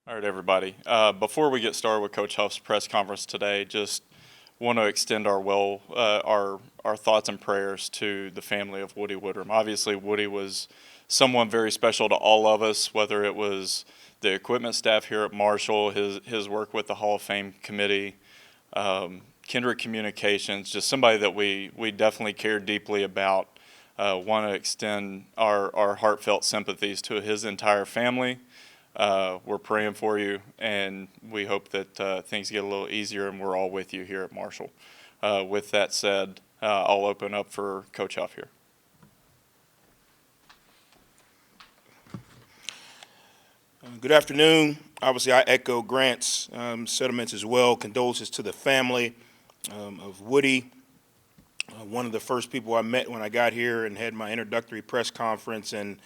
All right, everybody. Before we get started with Coach Huff's press conference today, just want to extend our thoughts and prayers to the family of Woody Woodram. Obviously, Woody was someone very special to all of us, whether it was the equipment staff here at Marshall, his work with the Hall of Fame committee, Kindred Communications, just somebody that we definitely care deeply about. Want to extend our heartfelt sympathies to his entire family. We're praying for you, and we hope that things get a little easier, and we're all with you here at Marshall. With that said, I'll open up for Coach Huff here. Good afternoon. Obviously, I echo Grant's sentiments as well. Condolences to the family of Woody. One of the first people I met when I got here and had my introductory press conference, and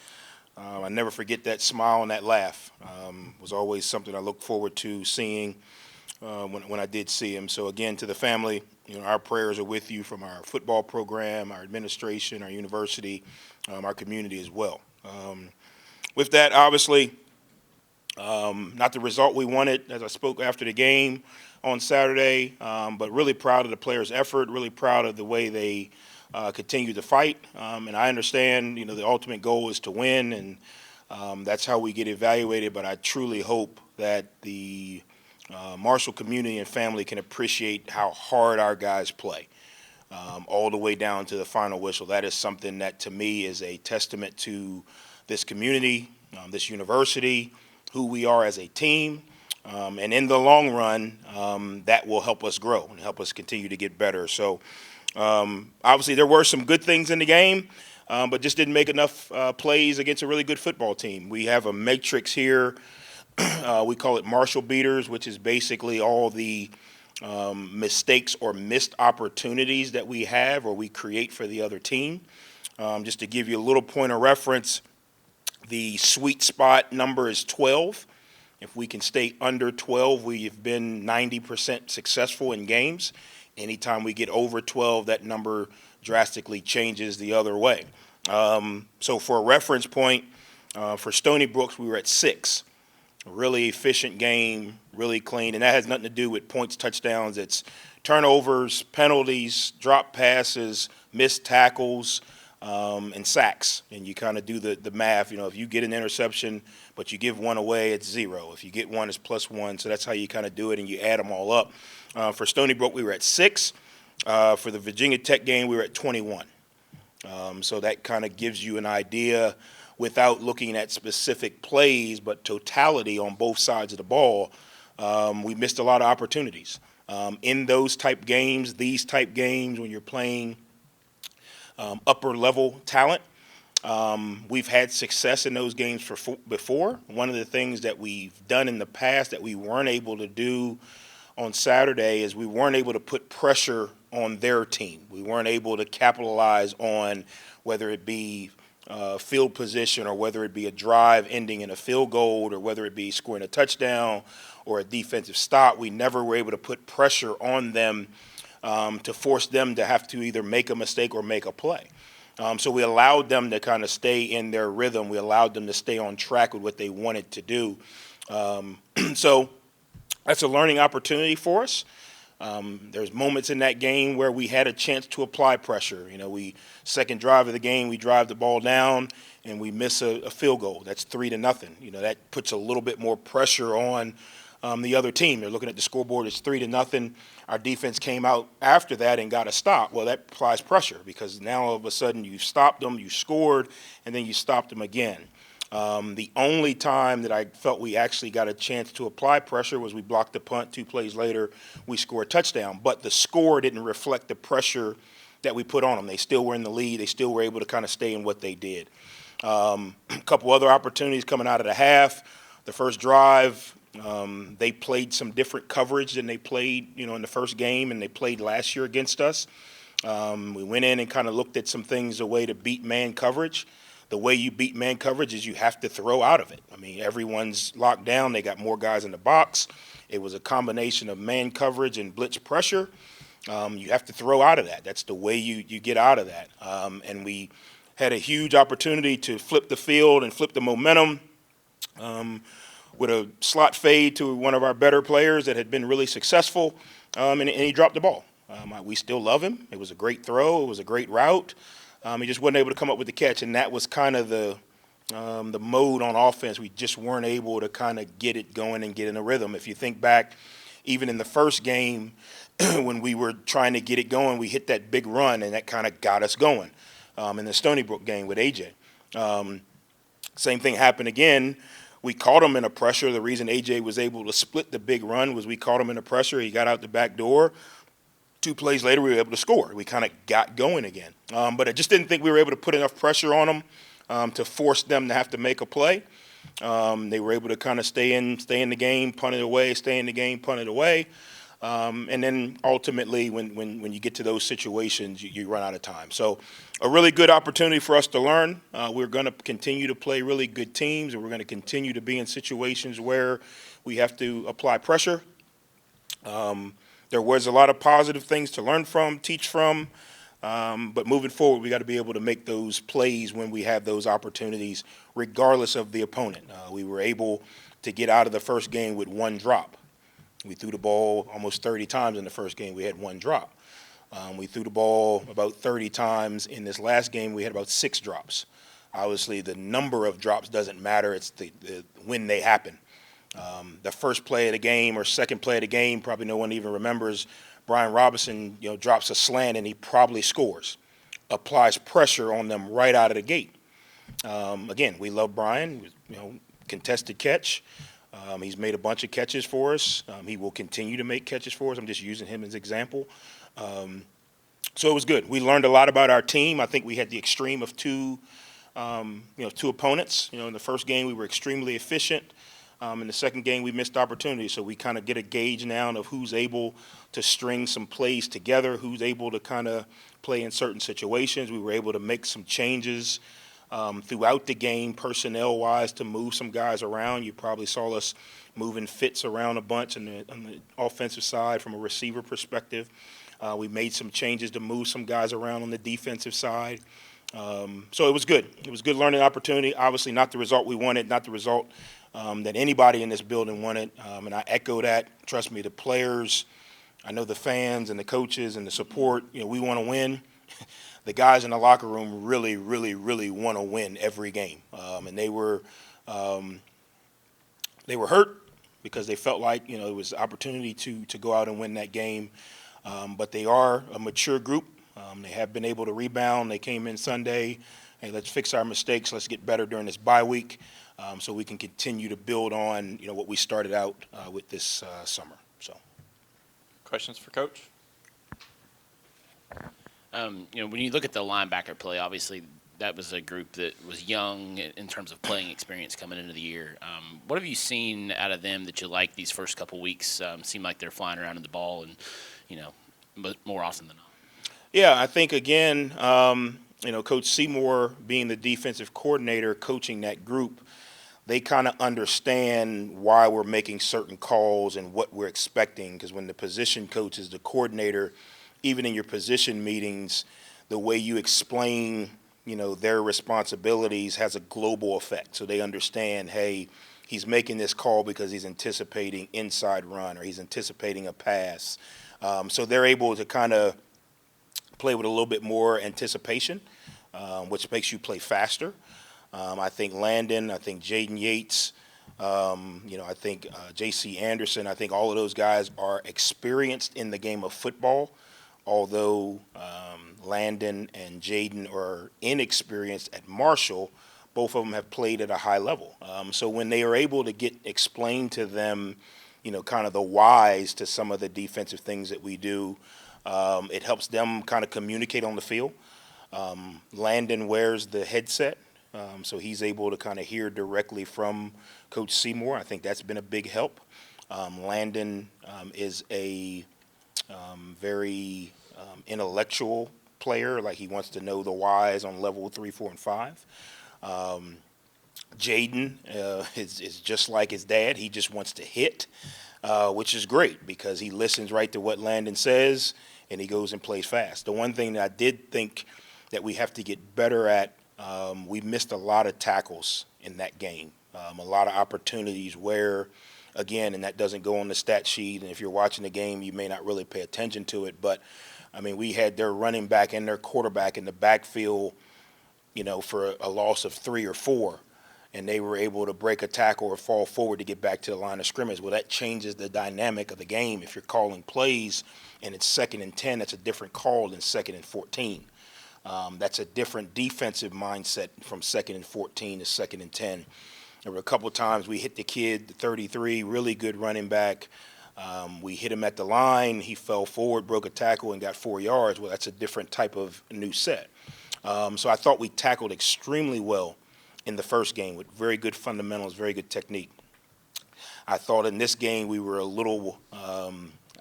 I never forget that smile and that laugh. Was always something I look forward to seeing when I did see him. So again, to the family, our prayers are with you from our football program, our administration, our university, our community as well. With that, obviously, not the result we wanted, as I spoke after the game on Saturday, but really proud of the players' effort, really proud of the way they continue to fight. And I understand, the ultimate goal is to win, and that's how we get evaluated. But I truly hope that the Marshall community and family can appreciate how hard our guys play, all the way down to the final whistle. That is something that, to me, is a testament to this community, this university, who we are as a team. And in the long run, that will help us grow and help us continue to get better. So obviously there were some good things in the game, but just didn't make enough plays against a really good football team. We have a matrix here. We call it Marshall beaters, which is basically all the mistakes or missed opportunities that we have or we create for the other team. Just to give you a little point of reference, the sweet spot number is 12. If we can stay under 12, we've been 90% successful in games. Anytime we get over 12, that number drastically changes the other way. So for a reference point, for Stony Brooks, we were at 6. A really efficient game, really clean, and that has nothing to do with points, touchdowns. It's turnovers, penalties, drop passes, missed tackles, and sacks. And you kind of do the math. If you get an interception but you give one away, it's 0. If you get one, it's +1. So that's how you kind of do it, and you add them all up. For Stony Brook, we were at 6. For the Virginia Tech game, we were at 21. So that kind of gives you an idea without looking at specific plays, but totality on both sides of the ball. We missed a lot of opportunities. In those type games, these type games, when you're playing upper level talent, we've had success in those games before. One of the things that we've done in the past that we weren't able to do on Saturday is we weren't able to put pressure on their team. We weren't able to capitalize on whether it be field position or whether it be a drive ending in a field goal or whether it be scoring a touchdown or a defensive stop. We never were able to put pressure on them to force them to have to either make a mistake or make a play. So we allowed them to kind of stay in their rhythm. We allowed them to stay on track with what they wanted to do. So that's a learning opportunity for us. There's moments in that game where we had a chance to apply pressure. We second drive of the game, we drive the ball down and we miss a field goal. That's 3-0. That puts a little bit more pressure on the other team. They're looking at the scoreboard, it's 3-0. Our defense came out after that and got a stop. Well, that applies pressure because now all of a sudden you've stopped them, you scored, and then you stopped them again. The only time that I felt we actually got a chance to apply pressure was we blocked the punt. 2 plays later, we scored a touchdown. But the score didn't reflect the pressure that we put on them. They still were in the lead. They still were able to kind of stay in what they did. A couple other opportunities coming out of the half. The first drive, they played some different coverage than they played, in the first game, and they played last year against us. We went in and kind of looked at some things, a way to beat man coverage. The way you beat man coverage is you have to throw out of it. Everyone's locked down. They got more guys in the box. It was a combination of man coverage and blitz pressure. You have to throw out of that. That's the way you get out of that. And we had a huge opportunity to flip the field and flip the momentum. with a slot fade to one of our better players that had been really successful, and he dropped the ball. We still love him. It was a great throw. It was a great route. He just wasn't able to come up with the catch, and that was kind of the mode on offense. We just weren't able to kind of get it going and get in a rhythm. If you think back, even in the first game, when we were trying to get it going, we hit that big run, and that kind of got us going. In the Stony Brook game with AJ. Same thing happened again. We caught him in a pressure. The reason AJ was able to split the big run was we caught him in a pressure. He got out the back door. 2 plays later, we were able to score. We kind of got going again. But I just didn't think we were able to put enough pressure on them to force them to have to make a play. They were able to kind of stay in the game, punt it away, stay in the game, punt it away. And then ultimately, when you get to those situations, you run out of time. So a really good opportunity for us to learn. We're going to continue to play really good teams, and we're going to continue to be in situations where we have to apply pressure. There was a lot of positive things to learn from, teach from, but moving forward, we got to be able to make those plays when we have those opportunities, regardless of the opponent. We were able to get out of the first game with 1 drop. We threw the ball almost 30 times in the first game. We had 1 drop. We threw the ball about 30 times in this last game. We had about 6 drops. Obviously, the number of drops doesn't matter. It's when they happen. The first play of the game or second play of the game, probably no one even remembers. Brian Robinson, drops a slant and he probably scores. Applies pressure on them right out of the gate. Again, we love Brian. Contested catch. He's made a bunch of catches for us. He will continue to make catches for us. I'm just using him as an example. So it was good. We learned a lot about our team. I think we had the extreme of two opponents. In the first game, we were extremely efficient. In the second game, we missed opportunities. So we kind of get a gauge now of who's able to string some plays together, who's able to kind of play in certain situations. We were able to make some changes throughout the game, personnel-wise, to move some guys around. You probably saw us moving Fitz around a bunch on the offensive side from a receiver perspective. We made some changes to move some guys around on the defensive side. So it was good. It was a good learning opportunity. Obviously not the result we wanted, not the result that anybody in this building wanted. And I echo that. Trust me, the players, I know the fans and the coaches and the support, we want to win. The guys in the locker room really, really, really want to win every game. And they were hurt because they felt like, it was an opportunity to go out and win that game. But they are a mature group. They have been able to rebound. They came in Sunday. Hey, let's fix our mistakes. Let's get better during this bye week so we can continue to build on, what we started out with this summer. So, Questions for Coach? When you look at the linebacker play, obviously that was a group that was young in terms of playing experience coming into the year. What have you seen out of them that you like these first couple weeks? Seem like they're flying around in the ball and, but more often than not. Yeah, I think, again, Coach Seymour being the defensive coordinator coaching that group, they kind of understand why we're making certain calls and what we're expecting. Because when the position coach is the coordinator, even in your position meetings, the way you explain, their responsibilities has a global effect. So they understand, hey, he's making this call because he's anticipating inside run or he's anticipating a pass. So they're able to kind of play with a little bit more anticipation, which makes you play faster. I think Landon, I think Jaden Yates, I think J.C. Anderson, I think all of those guys are experienced in the game of football, although Landon and Jaden are inexperienced at Marshall. Both of them have played at a high level. So when they are able to get explained to them, kind of the whys to some of the defensive things that we do, it helps them kind of communicate on the field. Landon wears the headset, so he's able to kind of hear directly from Coach Seymour. I think that's been a big help. Landon is a very intellectual player, like he wants to know the whys on level 3, 4, and 5. Jaden is just like his dad. He just wants to hit, which is great because he listens right to what Landon says, and he goes and plays fast. The one thing that I did think that we have to get better at, we missed a lot of tackles in that game. A lot of opportunities where, again, and that doesn't go on the stat sheet, and if you're watching the game, you may not really pay attention to it, but, I mean, we had their running back and their quarterback in the backfield, for a loss of 3 or 4, and they were able to break a tackle or fall forward to get back to the line of scrimmage. Well, that changes the dynamic of the game. If you're calling plays and it's 2nd and 10, that's a different call than 2nd and 14. That's a different defensive mindset from 2nd and 14 to 2nd and 10. There were a couple of times we hit the kid, the 33, really good running back. We hit him at the line. He fell forward, broke a tackle, and got 4 yards. Well, that's a different type of new set. So I thought we tackled extremely well in the first game with very good fundamentals, very good technique. I thought in this game we were a little, I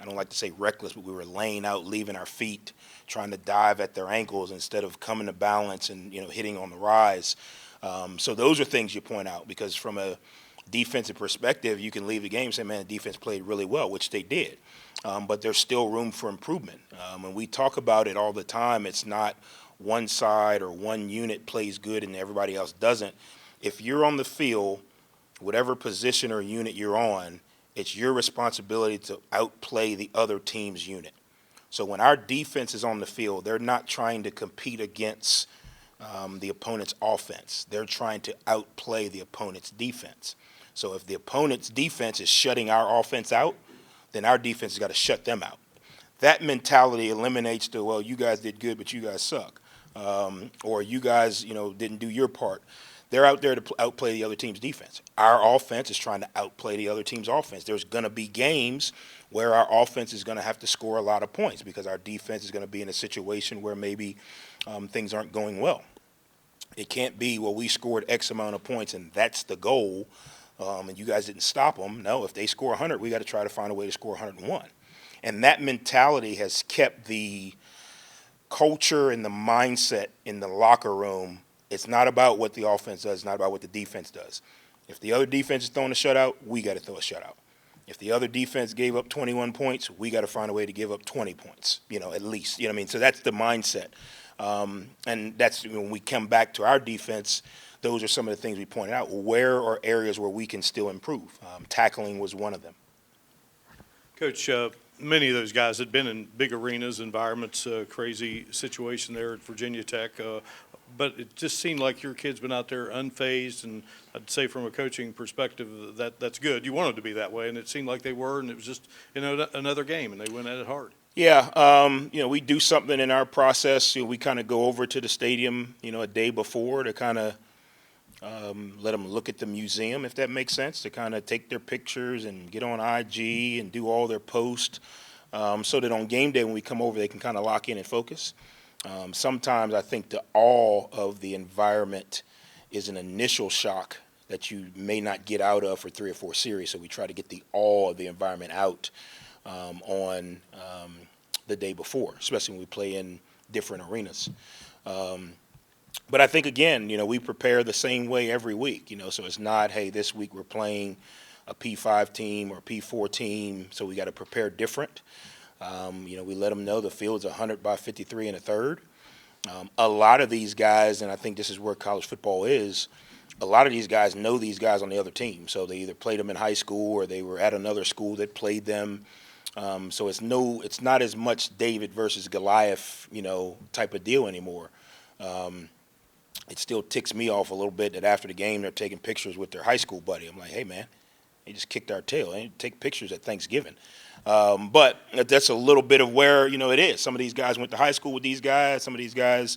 don't like to say reckless, but we were laying out, leaving our feet, trying to dive at their ankles instead of coming to balance and, hitting on the rise. So those are things you point out, because from a defensive perspective, you can leave the game and say, man, the defense played really well, which they did. But there's still room for improvement. And we talk about it all the time. It's not one side or one unit plays good and everybody else doesn't. If you're on the field, whatever position or unit you're on, it's your responsibility to outplay the other team's unit. So when our defense is on the field, they're not trying to compete against the opponent's offense. They're trying to outplay the opponent's defense. So if the opponent's defense is shutting our offense out, then our defense has got to shut them out. That mentality eliminates the, well, you guys did good, but you guys suck. Or you guys, didn't do your part. They're out there to outplay the other team's defense. Our offense is trying to outplay the other team's offense. There's going to be games where our offense is going to have to score a lot of points because our defense is going to be in a situation where maybe things aren't going well. It can't be, well, we scored X amount of points and that's the goal, and you guys didn't stop them. No, if they score 100, we got to try to find a way to score 101. And that mentality has kept the culture and the mindset in the locker room. It's not about what the offense does. It's not about what the defense does. If the other defense is throwing a shutout, we got to throw a shutout. If the other defense gave up 21 points, we got to find a way to give up 20 points, at least. You know what I mean? So that's the mindset. And that's when we come back to our defense, those are some of the things we pointed out. Where are areas where we can still improve? Tackling was one of them. Coach, many of those guys had been in big arenas, environments, crazy situation there at Virginia Tech. But it just seemed like your kid's been out there unfazed, and I'd say from a coaching perspective that's good. You wanted to be that way, and it seemed like they were, and it was just another game, and they went at it hard. Yeah, we do something in our process. We kind of go over to the stadium, a day before to kind of let them look at the museum, if that makes sense, to kind of take their pictures and get on IG and do all their posts, so that on game day when we come over, they can kind of lock in and focus. Sometimes I think the awe of the environment is an initial shock that you may not get out of for 3 or 4 series. So we try to get the awe of the environment out on the day before, especially when we play in different arenas. But I think, again, we prepare the same way every week, so it's not, hey, this week we're playing a P5 team or a P4 team, so we got to prepare different. We let them know the field's 100 by 53 and a third. A lot of these guys, and I think this is where college football is, a lot of these guys know these guys on the other team. So they either played them in high school or they were at another school that played them. So it's not as much David versus Goliath, type of deal anymore. It still ticks me off a little bit that after the game they're taking pictures with their high school buddy. I'm like, hey, man, they just kicked our tail. They take pictures at Thanksgiving. But that's a little bit of where, it is. Some of these guys went to high school with these guys. Some of these guys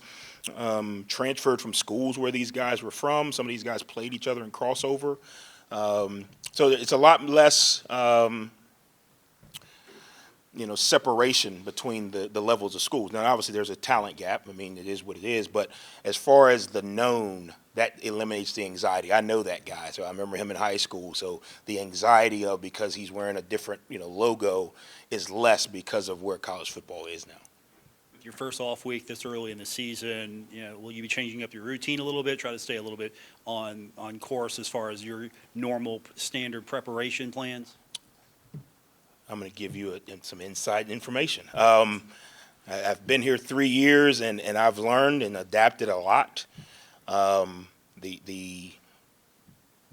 transferred from schools where these guys were from. Some of these guys played each other in crossover. So it's a lot less, separation between the levels of schools. Now, obviously, there's a talent gap. I mean, it is what it is. But as far as the known, that eliminates the anxiety. I know that guy, so I remember him in high school. So the anxiety of because he's wearing a different, logo is less because of where college football is now. With your first off week this early in the season, will you be changing up your routine a little bit, try to stay a little bit on course as far as your normal standard preparation plans? I'm going to give you some inside information. I've been here 3 years, and I've learned and adapted a lot. The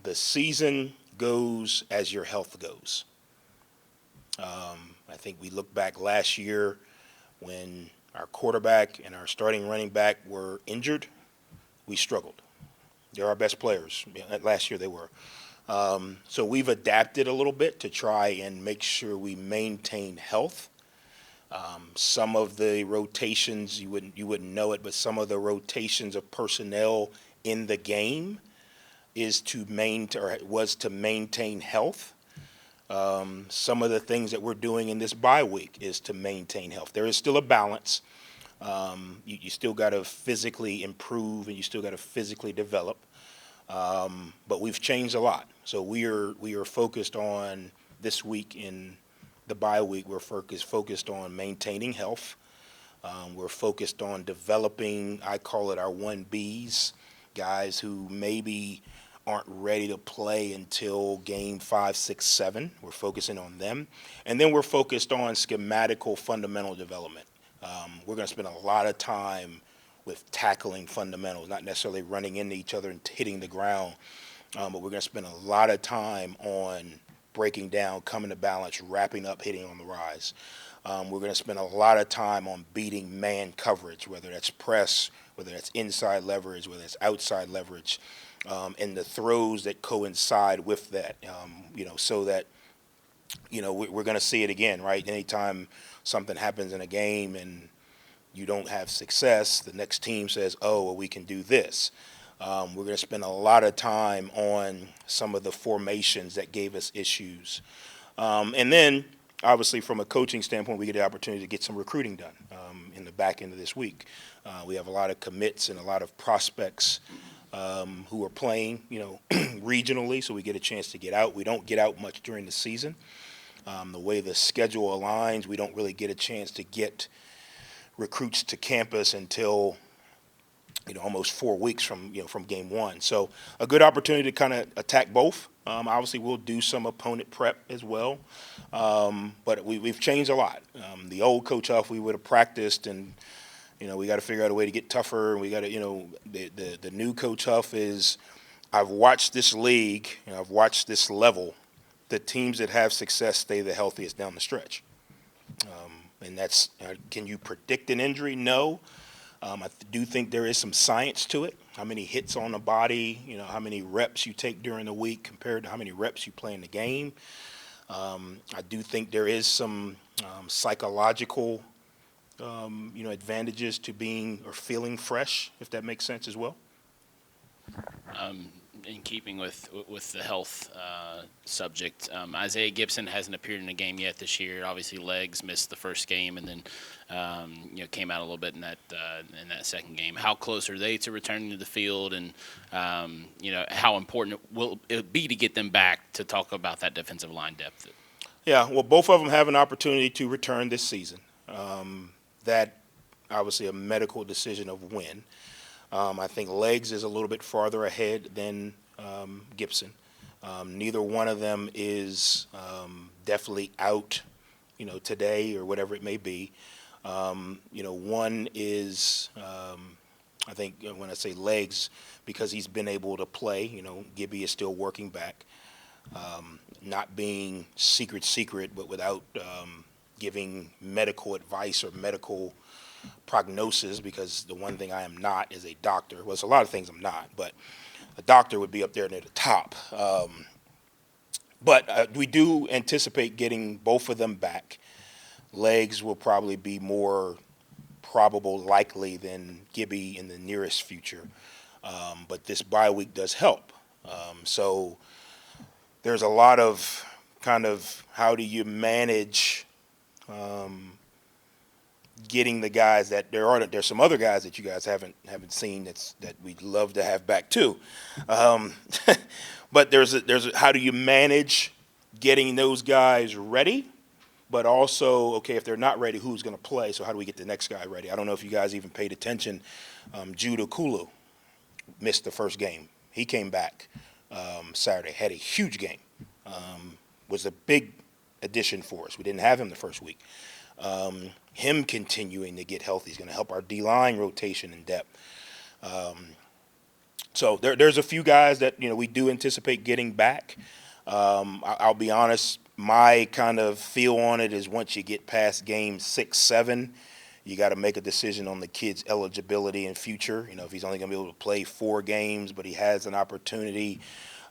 the season goes as your health goes. I think we look back last year when our quarterback and our starting running back were injured, we struggled. They're our best players. Last year they were. So we've adapted a little bit to try and make sure we maintain health. Some of the rotations, you wouldn't know it, but some of the rotations of personnel in the game was to maintain health. Some of the things that we're doing in this bye week is to maintain health. There is still a balance. You still got to physically improve and you still got to physically develop. But we've changed a lot. So we are focused on this week in the bye week. We're focused on maintaining health. We're focused on developing, I call it our 1Bs, guys who maybe aren't ready to play until game 5, 6, 7. We're focusing on them. And then we're focused on schematical fundamental development. We're going to spend a lot of time with tackling fundamentals, not necessarily running into each other and hitting the ground, but we're going to spend a lot of time on breaking down, coming to balance, wrapping up, hitting on the rise. We're going to spend a lot of time on beating man coverage, whether that's press, whether that's inside leverage, whether it's outside leverage, and the throws that coincide with that, so that, we're going to see it again, right? Anytime something happens in a game and you don't have success, the next team says, oh, well, we can do this. We're going to spend a lot of time on some of the formations that gave us issues. And then, obviously, from a coaching standpoint, we get the opportunity to get some recruiting done in the back end of this week. We have a lot of commits and a lot of prospects who are playing, regionally, so we get a chance to get out. We don't get out much during the season. The way the schedule aligns, we don't really get a chance to get recruits to campus until almost 4 weeks from game one. So a good opportunity to kind of attack both. Obviously, we'll do some opponent prep as well, but we've changed a lot. The old Coach Huff, we would have practiced, and we got to figure out a way to get tougher. And we got to, the new Coach Huff is, I've watched this league and I've watched this level. The teams that have success stay the healthiest down the stretch. And that's, can you predict an injury? No. I do think there is some science to it. How many hits on the body, how many reps you take during the week compared to how many reps you play in the game. I do think there is some psychological, advantages to being or feeling fresh, if that makes sense as well. In keeping with the health subject, Isaiah Gibson hasn't appeared in a game yet this year. Obviously, legs missed the first game, and then came out a little bit in that second game. How close are they to returning to the field, and how important will it be to get them back to talk about that defensive line depth? Yeah, well, both of them have an opportunity to return this season. That obviously a medical decision of when. I think legs is a little bit farther ahead than Gibson. Neither one of them is definitely out, today or whatever it may be. One is, I think when I say legs, because he's been able to play, Gibby is still working back. Not being secret, but without giving medical advice or medical prognosis, because the one thing I am not is a doctor. Well, it's a lot of things I'm not, but a doctor would be up there near the top. But we do anticipate getting both of them back. Legs will probably be more probable, likely than Gibby in the nearest future. But this bye week does help. So there's a lot of kind of how do you manage getting the guys that there's some other guys that you guys haven't seen that we'd love to have back too. But there's how do you manage getting those guys ready, but also, okay, if they're not ready, who's going to play? So how do we get the next guy ready? I don't know if you guys even paid attention. Judah Kulu missed the first game. He came back Saturday, had a huge game. Was a big addition for us. We didn't have him the first week. Him continuing to get healthy is going to help our D-line rotation and depth. So there's a few guys that, we do anticipate getting back. I'll be honest, my kind of feel on it is once you get past game 6, 7, you got to make a decision on the kid's eligibility and future. If he's only going to be able to play 4 games, but he has an opportunity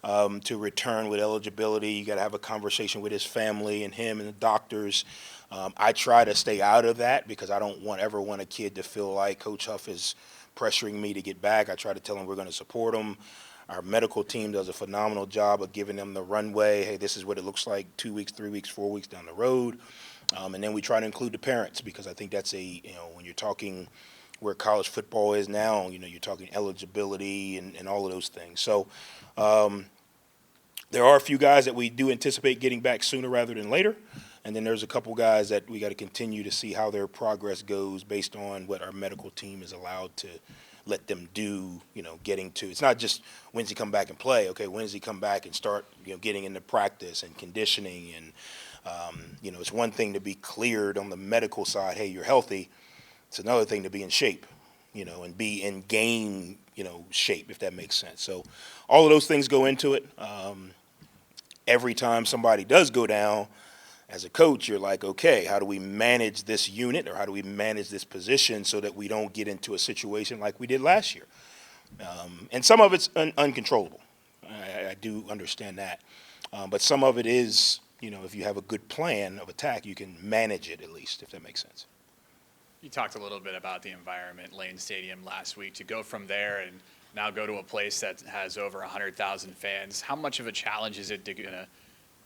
to return with eligibility, you got to have a conversation with his family and him and the doctors. I try to stay out of that because I don't ever want a kid to feel like Coach Huff is pressuring me to get back. I try to tell him we're going to support him. Our medical team does a phenomenal job of giving them the runway. Hey, this is what it looks like 2 weeks, 3 weeks, 4 weeks down the road. And then we try to include the parents because I think that's when you're talking where college football is now, you're talking eligibility and all of those things. So there are a few guys that we do anticipate getting back sooner rather than later. And then there's a couple guys that we got to continue to see how their progress goes based on what our medical team is allowed to let them do, getting to. It's not just when's he come back and play. Okay, when's he come back and start, getting into practice and conditioning. And, it's one thing to be cleared on the medical side, hey, you're healthy. It's another thing to be in shape, and be in game, shape, if that makes sense. So all of those things go into it. Every time somebody does go down, as a coach, you're like, okay, how do we manage this unit or how do we manage this position so that we don't get into a situation like we did last year? And some of it's uncontrollable. I do understand that. But some of it is, if you have a good plan of attack, you can manage it at least, if that makes sense. You talked a little bit about the environment, Lane Stadium, last week. To go from there and now go to a place that has over 100,000 fans, how much of a challenge is it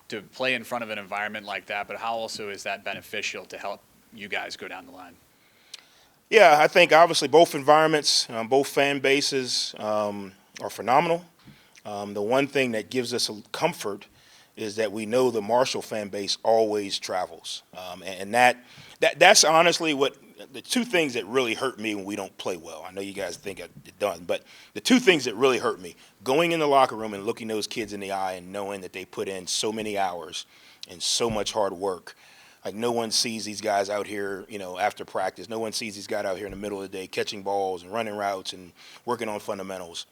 to play in front of an environment like that, but how also is that beneficial to help you guys go down the line? Yeah, I think obviously both environments, both fan bases are phenomenal. The one thing that gives us a comfort is that we know the Marshall fan base always travels. And that's honestly what the two things that really hurt me when we don't play well. I know you guys think it done, but the two things that really hurt me, going in the locker room and looking those kids in the eye and knowing that they put in so many hours and so much hard work. Like no one sees these guys out here, after practice. No one sees these guys out here in the middle of the day catching balls and running routes and working on fundamentals.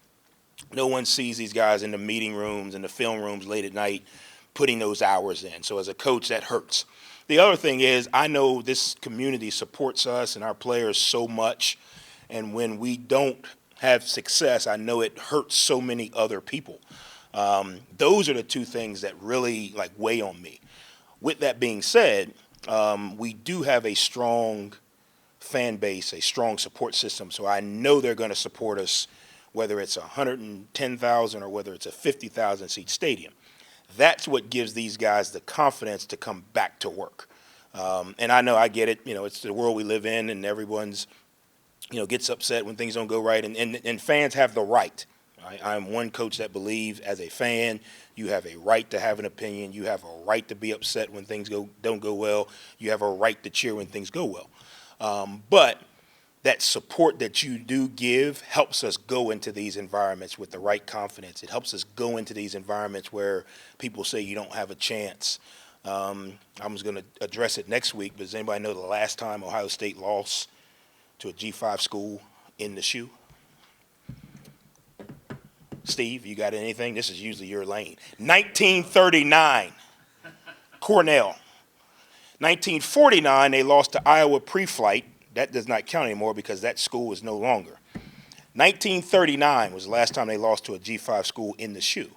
No one sees these guys in the meeting rooms and the film rooms late at night putting those hours in. So as a coach, that hurts. The other thing is I know this community supports us and our players so much, and when we don't have success, I know it hurts so many other people. Those are the two things that really weigh on me. With that being said, we do have a strong fan base, a strong support system, so I know they're going to support us whether it's 110,000 or whether it's a 50,000 seat stadium. That's what gives these guys the confidence to come back to work. And I know I get it. It's the world we live in, and everyone's, gets upset when things don't go right. And fans have the right. I'm one coach that believes as a fan, you have a right to have an opinion. You have a right to be upset when things don't go well. You have a right to cheer when things go well. But that support that you do give helps us go into these environments with the right confidence. It helps us go into these environments where people say you don't have a chance. I was going to address it next week, but does anybody know the last time Ohio State lost to a G5 school in the shoe? Steve, you got anything? This is usually your lane. 1939, Cornell. 1949, they lost to Iowa pre-flight. That does not count anymore because that school is no longer. 1939 was the last time they lost to a G5 school in the shoe.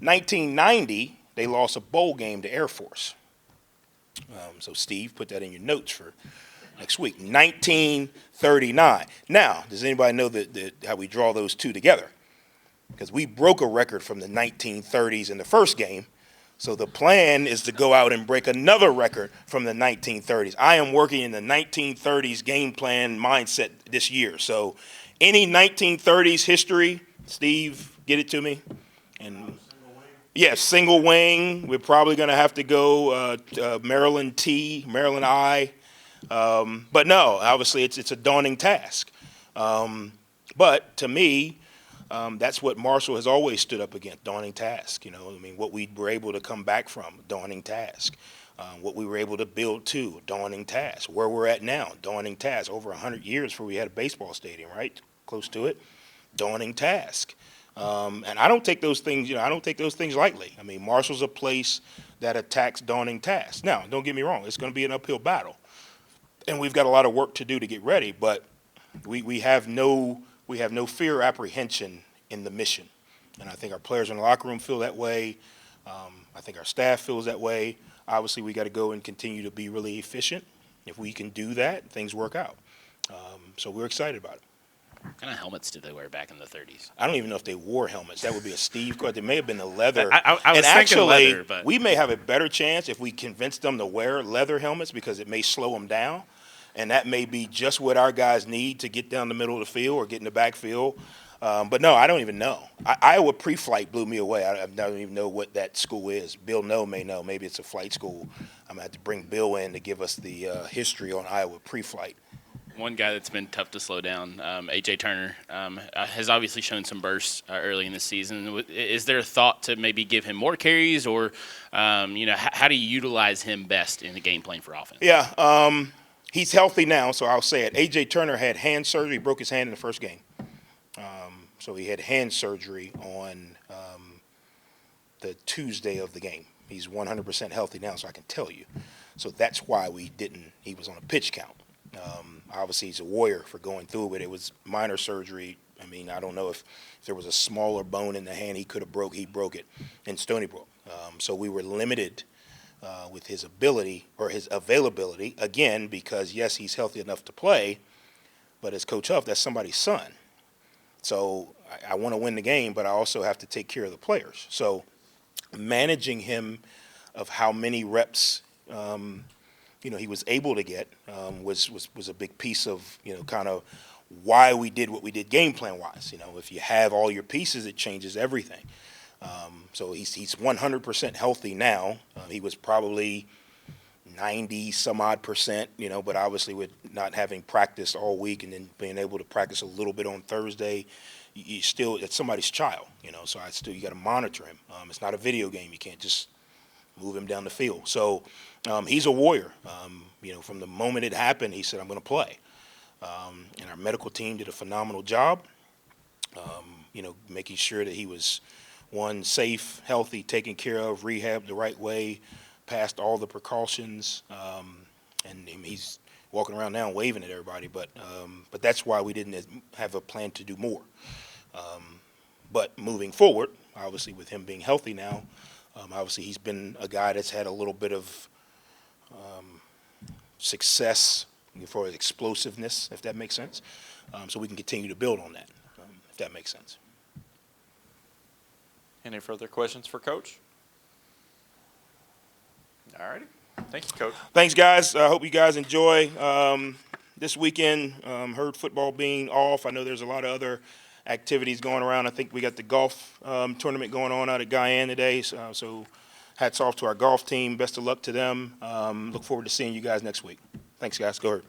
1990, they lost a bowl game to Air Force. So, Steve, put that in your notes for next week. 1939. Now, does anybody know how we draw those two together? Because we broke a record from the 1930s in the first game. So the plan is to go out and break another record from the 1930s. I am working in the 1930s game plan mindset this year. So any 1930s history, Steve, get it to me. And yes, single wing. We're probably going to have to go Maryland T, Maryland I. But no, obviously it's a daunting task. But to me, that's what Marshall has always stood up against, daunting task. What we were able to come back from, daunting task. What we were able to build to, daunting task. Where we're at now, daunting task. Over 100 years before we had a baseball stadium, right? Close to it, daunting task. And I don't take those things, I don't take those things lightly. I mean, Marshall's a place that attacks daunting tasks. Now, don't get me wrong, it's going to be an uphill battle. And we've got a lot of work to do to get ready, but we have no fear or apprehension in the mission. And I think our players in the locker room feel that way. I think our staff feels that way. Obviously, we got to go and continue to be really efficient. If we can do that, things work out. So we're excited about it. What kind of helmets did they wear back in the 30s? I don't even know if they wore helmets. That would be a Steve question. They may have been the leather. I was and thinking actually, leather, but we may have a better chance if we convince them to wear leather helmets because it may slow them down. And that may be just what our guys need to get down the middle of the field or get in the backfield. But no, I don't even know. Iowa pre-flight blew me away. I don't even know what that school is. Bill may know. Maybe it's a flight school. I'm going to have to bring Bill in to give us the history on Iowa pre-flight. one guy that's been tough to slow down, A.J. Turner, has obviously shown some bursts early in the season. Is there a thought to maybe give him more carries, or how do you utilize him best in the game plan for offense? Yeah, he's healthy now, so I'll say it. A.J. Turner had hand surgery. He broke his hand in the first game. So he had hand surgery on the Tuesday of the game. He's 100% healthy now, so I can tell you. So that's why he was on a pitch count. Obviously, he's a warrior for going through it. It was minor surgery. I mean, I don't know if there was a smaller bone in the hand he broke it in Stony Brook. So we were limited with his ability or his availability, again, because, yes, he's healthy enough to play, but as Coach Huff, that's somebody's son. So I want to win the game, but I also have to take care of the players. So managing him of how many reps he was able to get was a big piece of kind of why we did what we did game plan wise. If you have all your pieces, it changes everything. So he's 100% healthy now. He was probably 90 some odd percent, but obviously with not having practiced all week and then being able to practice a little bit on Thursday, it's somebody's child, so you got to monitor him. It's not a video game. You can't just move him down the field. So he's a warrior. From the moment it happened, he said, I'm going to play. And our medical team did a phenomenal job, making sure that he was, one, safe, healthy, taken care of, rehabbed the right way, passed all the precautions, and he's walking around now and waving at everybody. But that's why we didn't have a plan to do more. But moving forward, obviously with him being healthy now, obviously he's been a guy that's had a little bit of success for his explosiveness, if that makes sense. So we can continue to build on that, if that makes sense. Any further questions for Coach? All righty. Thank you, Coach. Thanks, guys. I hope you guys enjoy this weekend. Heard football being off. I know there's a lot of other activities going around. I think we got the golf tournament going on out at Guyana today. So hats off to our golf team. Best of luck to them. Look forward to seeing you guys next week. Thanks, guys. Go ahead.